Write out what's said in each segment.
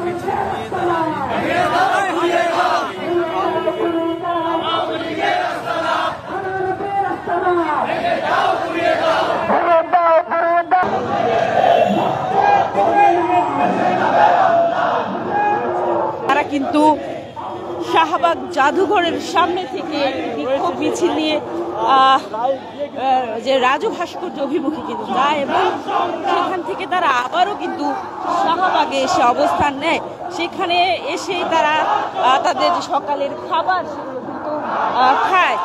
মিছিল নিয়ে তারা তারা কিন্তু শাহবাগ জাদুঘরের সামনে থেকে বিক্ষোভ মিছিল নিয়ে যে রাজু ভাস্কর্য অভিমুখে কিন্তু যায় এবং সেখান থেকে তারা আবারও কিন্তু শাহবাগে এসে অবস্থান নেয়। সেখানে এসেই তারা তাদের যে সকালের খাবার সেগুলো কিন্তু খায়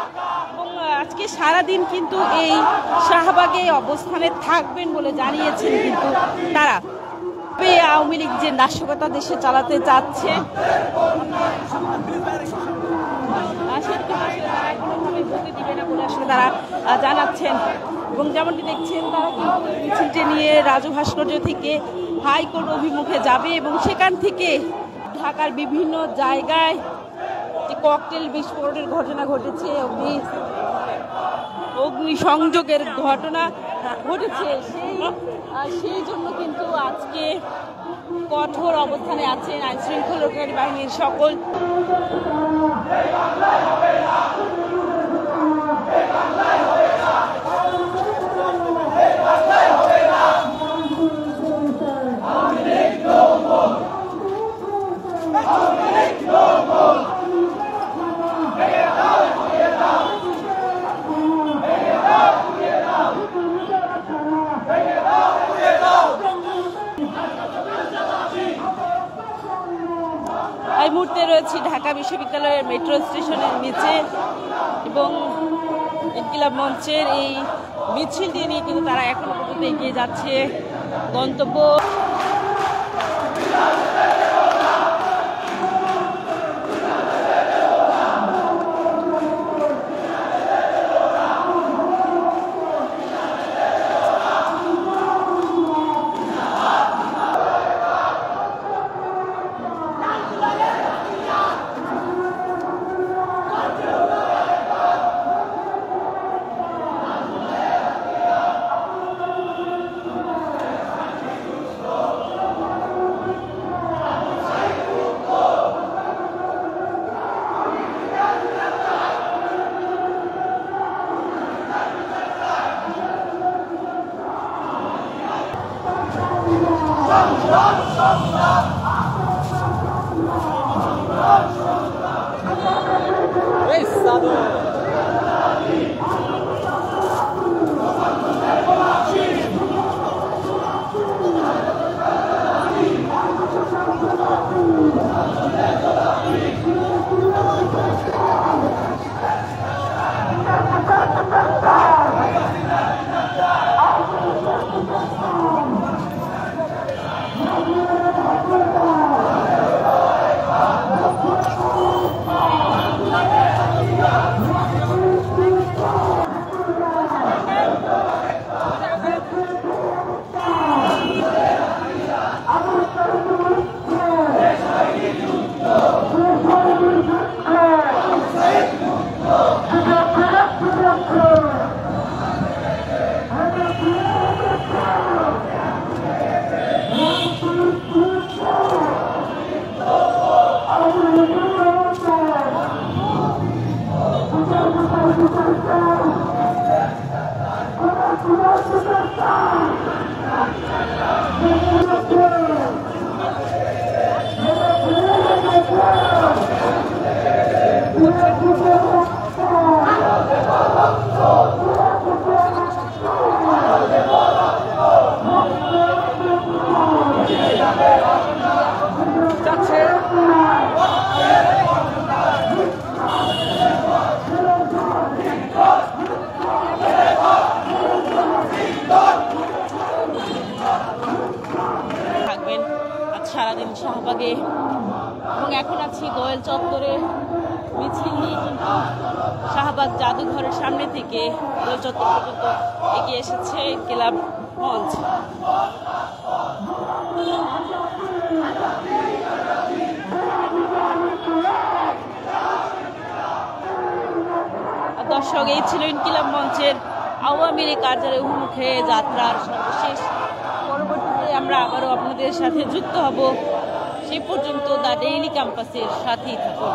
এবং আজকে সারাদিন কিন্তু এই শাহবাগে অবস্থানে থাকবেন বলে জানিয়েছেন কিন্তু তারা। আওয়ামী লীগ যে নাশকতা দেশে চালাতে চাচ্ছে দিবে না বলে আসলে তারা জানাচ্ছেন এবং যেমনটি দেখছেন তারা কিন্তু মিছিলটি নিয়ে রাজু ভাস্কর্য থেকে হাইকোর্ট অভিমুখে যাবে এবং সেখান থেকে ঢাকার বিভিন্ন জায়গায় যে ককটেল বিস্ফোরণের ঘটনা ঘটেছে, অগ্নিসংযোগের ঘটনা ঘটেছে, সেই জন্য কিন্তু আজকে কঠোর অবস্থানে আছেন আইন শৃঙ্খলা রক্ষাকারী বাহিনীর সকল। এই মুহূর্তে রয়েছে ঢাকা বিশ্ববিদ্যালয়ের মেট্রো স্টেশনের নিচে এবং ইনকিলাব মঞ্চের এই মিছিলটি নিয়ে কিন্তু তারা এখনো পর্যন্ত এগিয়ে যাচ্ছে গন্তব্য। সারাদিন শাহবাগে এবং এখন আছি গোয়েল চত্বরে মিছিল নিয়ে কিন্তু শাহবাগ জাদুঘরের সামনে থেকে গোয়েল চত্বর পর্যন্ত এগিয়ে এসেছে ক্লাব মঞ্চ। দর্শক, এই ছিল ইনকিলাব মঞ্চের আওয়ামী লীগ কার্যালয় অভিমুখে যাত্রার সর্বশেষ। পরবর্তীতে আমরা আবারও আপনাদের সাথে যুক্ত হব। সে পর্যন্ত দ্য ডেইলি ক্যাম্পাসের সাথেই থাকুন।